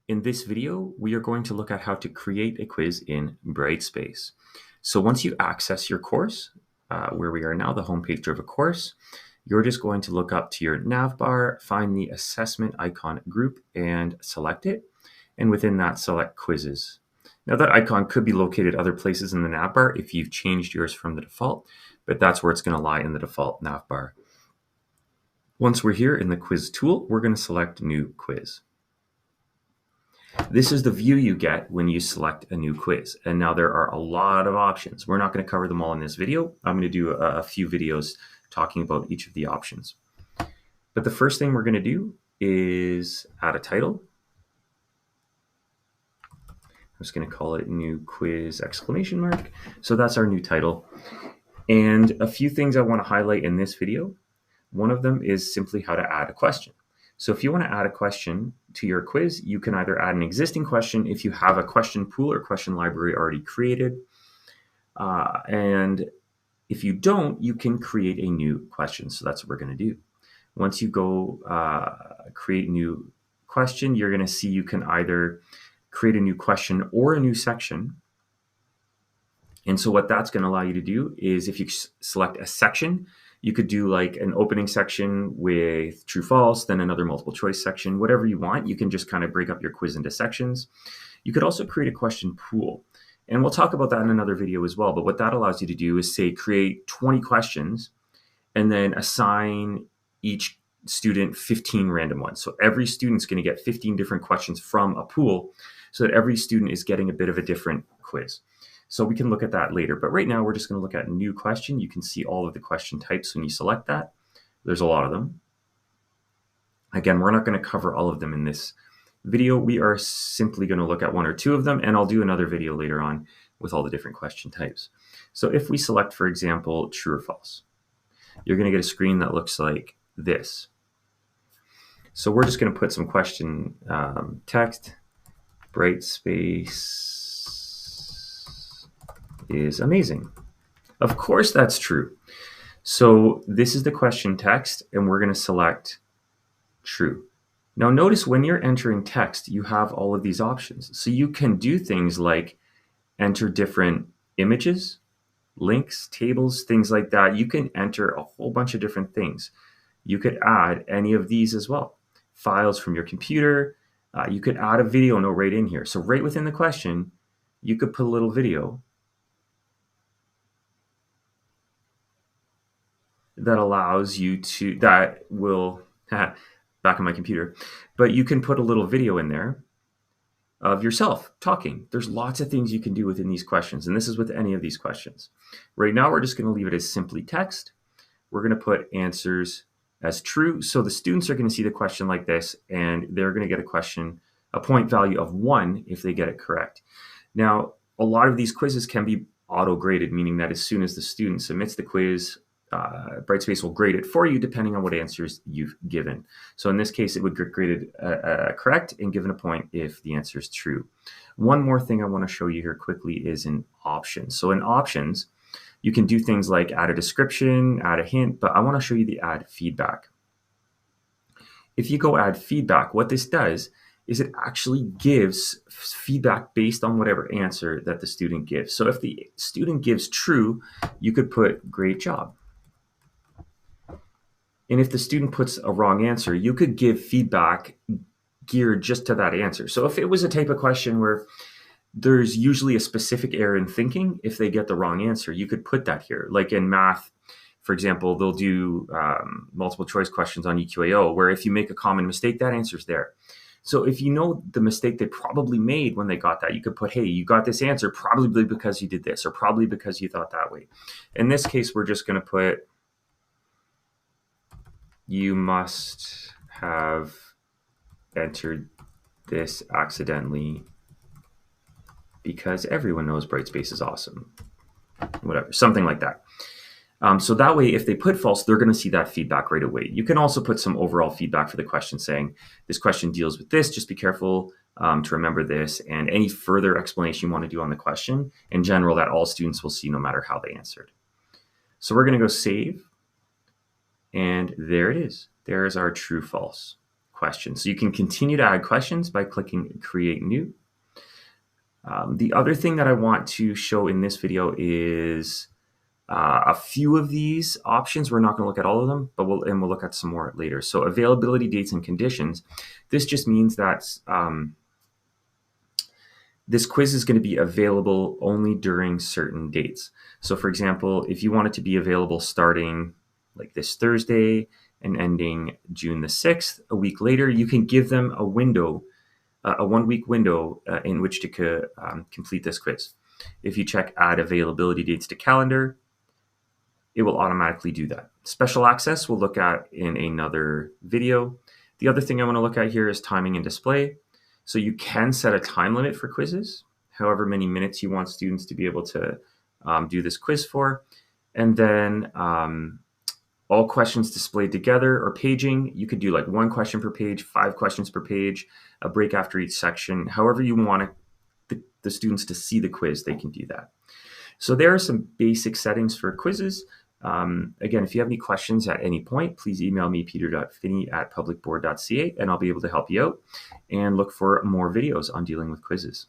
In this video, we are going to look at how to create a quiz in Brightspace. So once you access your course, where we are now, the homepage of a course, you're just going to look up to your nav bar, find the assessment icon group and select it. And within that, select quizzes. Now that icon could be located other places in the nav bar if you've changed yours from the default, but that's where it's going to lie in the default nav bar. Once we're here in the quiz tool, we're going to select new quiz. This is the view you get when you select a new quiz. And now there are a lot of options. We're not going to cover them all in this video. I'm going to do a few videos talking about each of the options. But the first thing we're going to do is add a title. I'm just going to call it new quiz ! So that's our new title. And a few things I want to highlight in this video. One of them is simply how to add a question. So if you want to add a question to your quiz, you can either add an existing question if you have a question pool or question library already created. And if you don't, you can create a new question. So that's what we're going to do. Once you go create new question, you're going to see you can either create a new question or a new section. And so what that's going to allow you to do is if you select a section, you could do like an opening section with true, false, then another multiple choice section, whatever you want. You can just kind of break up your quiz into sections. You could also create a question pool. And we'll talk about that in another video as well. But what that allows you to do is say, create 20 questions and then assign each student 15 random ones. So every student's going to get 15 different questions from a pool so that every student is getting a bit of a different quiz. So we can look at that later. But right now, we're just going to look at new question. You can see all of the question types when you select that. There's a lot of them. Again, we're not going to cover all of them in this video. We are simply going to look at one or two of them, and I'll do another video later on with all the different question types. So if we select, for example, true or false, you're going to get a screen that looks like this. So we're just going to put some question text. Brightspace is amazing. Of course that's true. So this is the question text, and we're going to select true. Now notice when you're entering text, you have all of these options. So you can do things like enter different images, links, tables, things like that. You can enter a whole bunch of different things. You could add any of these as well. Files from your computer. You could add a video note right in here. So right within the question, you could put a little video that allows you to, that will, back on my computer, but you can put a little video in there of yourself talking. There's lots of things you can do within these questions, and this is with any of these questions. Right now, we're just going to leave it as simply text. We're going to put answers as true. So the students are going to see the question like this, and they're going to get a point value of 1 if they get it correct. Now, a lot of these quizzes can be auto-graded, meaning that as soon as the student submits the quiz, Brightspace will grade it for you depending on what answers you've given. So in this case, it would get graded correct and given a point if the answer is true. One more thing I want to show you here quickly is in options. So in options, you can do things like add a description, add a hint, but I want to show you the add feedback. If you go add feedback, what this does is it actually gives feedback based on whatever answer that the student gives. So if the student gives true, you could put great job. And if the student puts a wrong answer, you could give feedback geared just to that answer. So if it was a type of question where there's usually a specific error in thinking, if they get the wrong answer, you could put that here. Like in math, for example, they'll do multiple choice questions on EQAO, where if you make a common mistake, that answer's there. So if you know the mistake they probably made when they got that, you could put, hey, you got this answer probably because you did this, or probably because you thought that way. In this case, we're just going to put, you must have entered this accidentally because everyone knows Brightspace is awesome. Whatever, something like that. So that way, if they put false, they're going to see that feedback right away. You can also put some overall feedback for the question saying, this question deals with this, just be careful to remember this, and any further explanation you want to do on the question, in general, that all students will see no matter how they answered. So we're going to go save, and there it is. There is our true false questions. So you can continue to add questions by clicking Create New. The other thing that I want to show in this video is a few of these options. We're not going to look at all of them, but we'll look at some more later. So availability, dates, and conditions. This just means that this quiz is going to be available only during certain dates. So for example, if you want it to be available starting like this Thursday and ending June the 6th, a week later, you can give them a window, a 1 week window in which to complete this quiz. If you check add availability dates to calendar, it will automatically do that. Special access we'll look at in another video. The other thing I want to look at here is timing and display. So you can set a time limit for quizzes, however many minutes you want students to be able to do this quiz for. And then all questions displayed together or paging. You could do like 1 question per page, 5 questions per page, a break after each section. However you want the students to see the quiz, they can do that. So there are some basic settings for quizzes. Again, if you have any questions at any point, please email me, peter.finney@publicboard.ca, and I'll be able to help you out and look for more videos on dealing with quizzes.